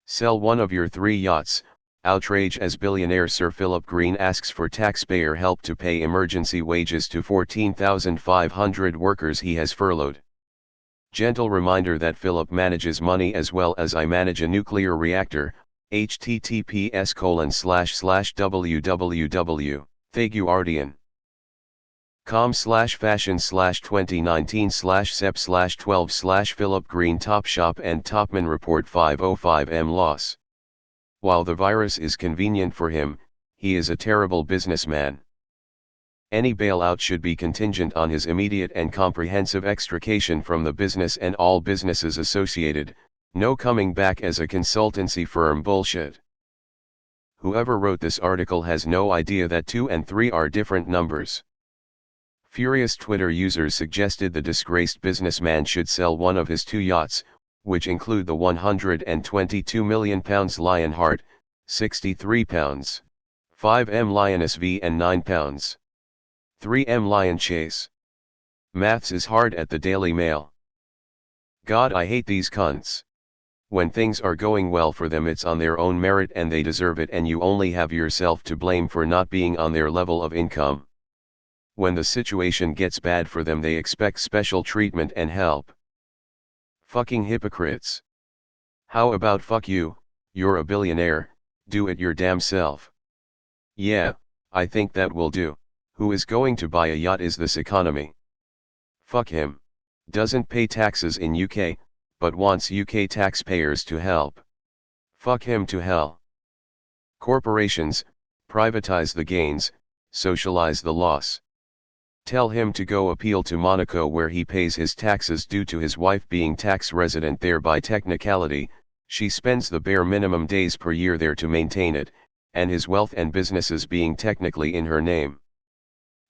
Sell one of your 3 yachts. Outrage as billionaire Sir Philip Green asks for taxpayer help to pay emergency wages to 14,500 workers he has furloughed. Gentle reminder that Philip manages money as well as I manage a nuclear reactor. https://www.theguardian.com/fashion/2019/sep/12 Philip Green Topshop and Topman report 505M loss. While the virus is convenient for him, he is a terrible businessman. Any bailout should be contingent on his immediate and comprehensive extrication from the business and all businesses associated. No coming back as a consultancy firm bullshit. Whoever wrote this article has no idea that 2 and 3 are different numbers. Furious Twitter users suggested the disgraced businessman should sell one of his 2 yachts, which include the £122 million Lionheart, £63, 5M Lioness V and £9, 3M Lion Chase. Maths is hard at the Daily Mail. God, I hate these cunts. When things are going well for them, it's on their own merit and they deserve it, and you only have yourself to blame for not being on their level of income. When the situation gets bad for them, they expect special treatment and help. Fucking hypocrites. How about fuck you, you're a billionaire, do it your damn self. Yeah, I think that will do. Who is going to buy a yacht is this economy? Fuck him. Doesn't pay taxes in UK, but wants UK taxpayers to help. Fuck him to hell. Corporations, privatize the gains, socialize the loss. Tell him to go appeal to Monaco, where he pays his taxes due to his wife being tax resident there. By technicality, she spends the bare minimum days per year there to maintain it, and his wealth and businesses being technically in her name.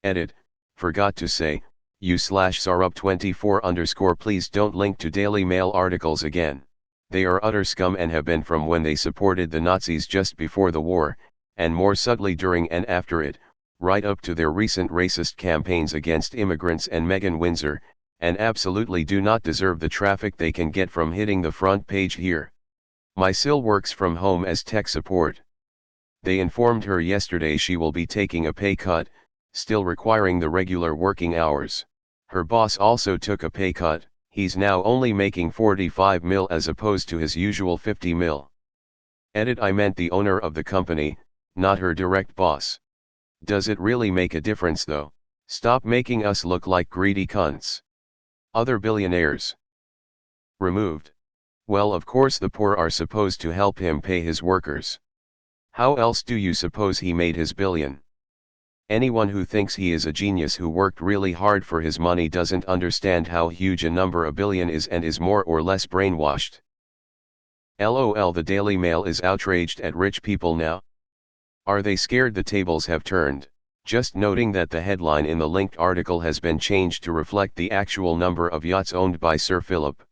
Edit, forgot to say, u/sarup24_. Please don't link to Daily Mail articles again. They are utter scum and have been from when they supported the Nazis just before the war, and more subtly during and after it, right up to their recent racist campaigns against immigrants and Meghan Windsor, and absolutely do not deserve the traffic they can get from hitting the front page here. My Sil works from home as tech support. They informed her yesterday she will be taking a pay cut, still requiring the regular working hours. Her boss also took a pay cut. He's now only making 45 mil as opposed to his usual 50 mil. Edit, I meant the owner of the company, not her direct boss. Does it really make a difference though? Stop making us look like greedy cunts. Other billionaires removed. Well, of course the poor are supposed to help him pay his workers. How else do you suppose he made his billion? Anyone who thinks he is a genius who worked really hard for his money doesn't understand how huge a number a billion is and is more or less brainwashed. LOL, the Daily Mail is outraged at rich people now. Are they scared the tables have turned? Just noting that the headline in the linked article has been changed to reflect the actual number of yachts owned by Sir Philip.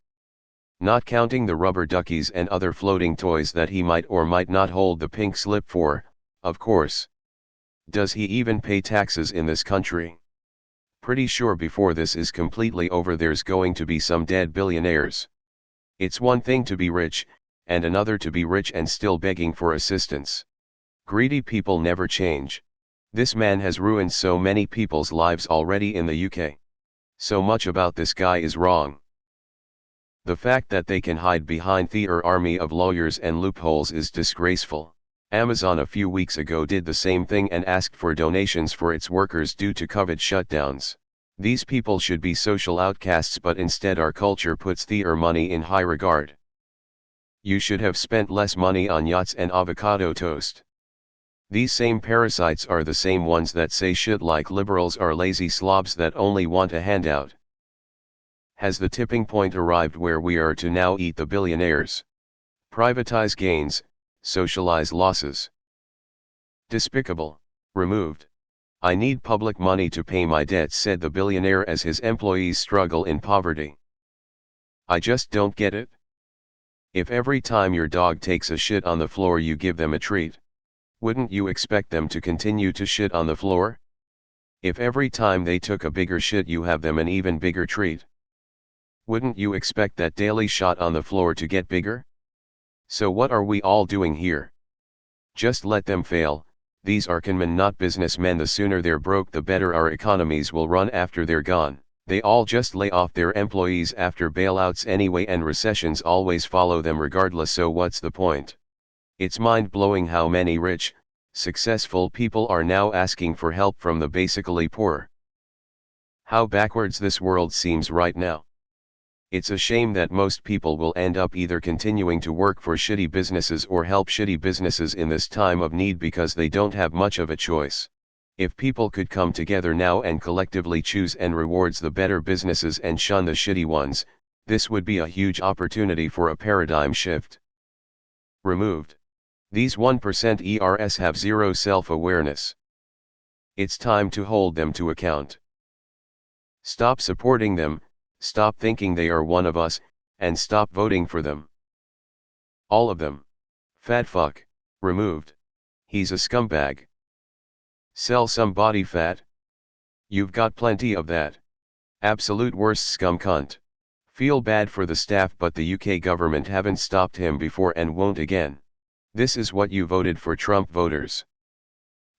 Not counting the rubber duckies and other floating toys that he might or might not hold the pink slip for, of course. Does he even pay taxes in this country? Pretty sure before this is completely over there's going to be some dead billionaires. It's one thing to be rich, and another to be rich and still begging for assistance. Greedy people never change. This man has ruined so many people's lives already in the UK. So much about this guy is wrong. The fact that they can hide behind their army of lawyers and loopholes is disgraceful. Amazon a few weeks ago did the same thing and asked for donations for its workers due to COVID shutdowns. These people should be social outcasts, but instead our culture puts their money in high regard. You should have spent less money on yachts and avocado toast. These same parasites are the same ones that say shit like liberals are lazy slobs that only want a handout. Has the tipping point arrived where we are to now eat the billionaires? Privatize gains, socialize losses. Despicable. Removed. I need public money to pay my debts, said the billionaire as his employees struggle in poverty. I just don't get it. If every time your dog takes a shit on the floor you give them a treat, wouldn't you expect them to continue to shit on the floor? If every time they took a bigger shit you have them an even bigger treat, wouldn't you expect that daily shot on the floor to get bigger? So what are we all doing here? Just let them fail. These are conmen, not businessmen. The sooner they're broke the better our economies will run after they're gone. They all just lay off their employees after bailouts anyway, and recessions always follow them regardless, so what's the point? It's mind-blowing how many rich, successful people are now asking for help from the basically poor. How backwards this world seems right now. It's a shame that most people will end up either continuing to work for shitty businesses or help shitty businesses in this time of need because they don't have much of a choice. If people could come together now and collectively choose and rewards the better businesses and shun the shitty ones, this would be a huge opportunity for a paradigm shift. Removed. These 1% ERS have zero self-awareness. It's time to hold them to account. Stop supporting them, stop thinking they are one of us, and stop voting for them. All of them. Fat fuck. Removed. He's a scumbag. Sell some body fat. You've got plenty of that. Absolute worst scum cunt. Feel bad for the staff, but the UK government haven't stopped him before and won't again. This is what you voted for, Trump voters.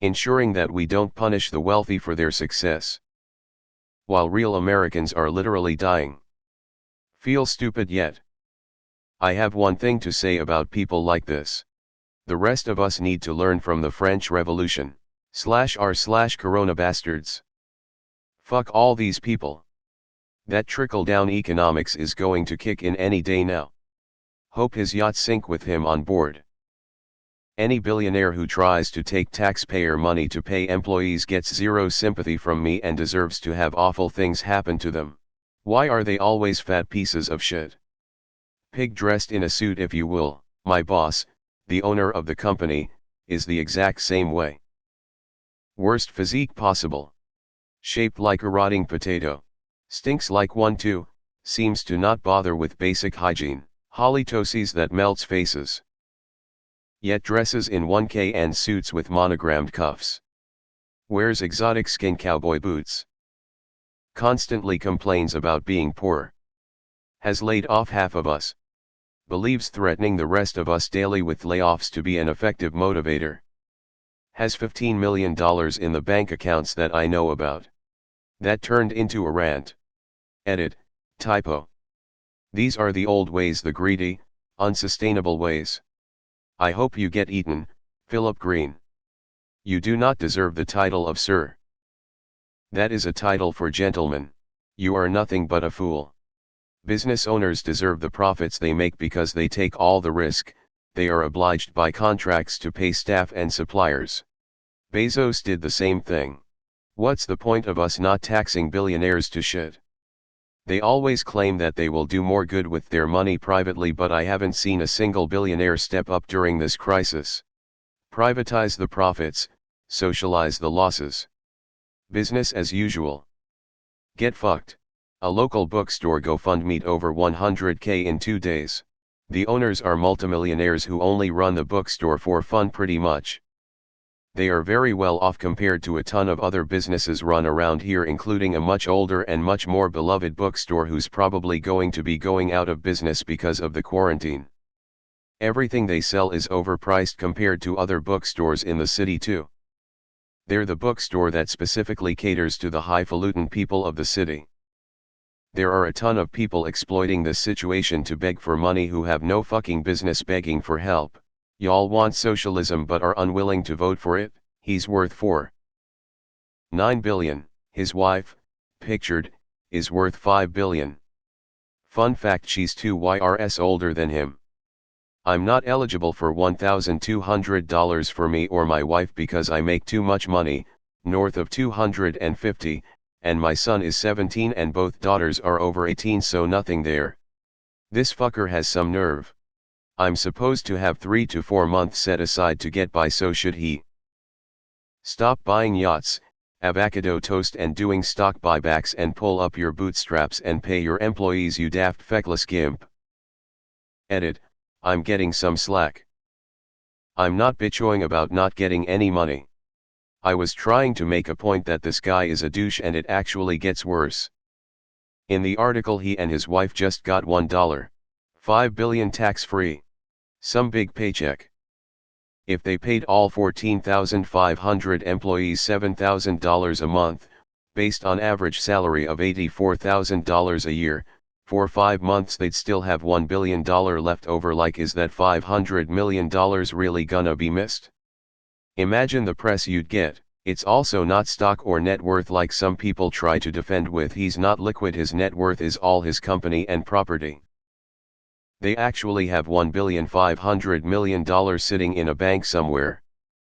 Ensuring that we don't punish the wealthy for their success, while real Americans are literally dying. Feel stupid yet? I have one thing to say about people like this. The rest of us need to learn from the French Revolution. /r/corona bastards. Fuck all these people. That trickle-down economics is going to kick in any day now. Hope his yachts sink with him on board. Any billionaire who tries to take taxpayer money to pay employees gets zero sympathy from me and deserves to have awful things happen to them. Why are they always fat pieces of shit? Pig dressed in a suit, if you will. My boss, the owner of the company, is the exact same way. Worst physique possible. Shaped like a rotting potato. Stinks like one too, seems to not bother with basic hygiene. Halitosis that melts faces. Yet dresses in 1K and suits with monogrammed cuffs. Wears exotic skin cowboy boots. Constantly complains about being poor. Has laid off half of us. Believes threatening the rest of us daily with layoffs to be an effective motivator. Has $15 million in the bank accounts that I know about. That turned into a rant. Edit, typo. These are the old ways, the greedy, unsustainable ways. I hope you get eaten, Philip Green. You do not deserve the title of sir. That is a title for gentlemen. You are nothing but a fool. Business owners deserve the profits they make because they take all the risk. They are obliged by contracts to pay staff and suppliers. Bezos did the same thing. What's the point of us not taxing billionaires to shit? They always claim that they will do more good with their money privately, but I haven't seen a single billionaire step up during this crisis. Privatize the profits, socialize the losses. Business as usual. Get fucked. A local bookstore GoFundMe'd over 100K in 2 days. The owners are multimillionaires who only run the bookstore for fun pretty much. They are very well off compared to a ton of other businesses run around here, including a much older and much more beloved bookstore who's probably going to be going out of business because of the quarantine. Everything they sell is overpriced compared to other bookstores in the city too. They're the bookstore that specifically caters to the highfalutin people of the city. There are a ton of people exploiting this situation to beg for money who have no fucking business begging for help. Y'all want socialism but are unwilling to vote for it. He's worth $4.9 billion. His wife, pictured, is worth $5 billion. Fun fact: she's 2 years older than him. I'm not eligible for $1,200 for me or my wife because I make too much money, north of $250, and my son is 17 and both daughters are over 18, so nothing there. This fucker has some nerve. I'm supposed to have 3 to 4 months set aside to get by, so should he. Stop buying yachts, avocado toast and doing stock buybacks and pull up your bootstraps and pay your employees, you daft feckless gimp. Edit, I'm getting some slack. I'm not bitching about not getting any money. I was trying to make a point that this guy is a douche and it actually gets worse. In the article, he and his wife just got $1.5 billion tax-free. Some big paycheck. If they paid all 14,500 employees $7,000 a month, based on average salary of $84,000 a year, for 5 months they'd still have $1 billion left over. Like, is that $500 million really gonna be missed? Imagine the press you'd get. It's also not stock or net worth like some people try to defend with. He's not liquid, his net worth is all his company and property. They actually have $1,500 million sitting in a bank somewhere.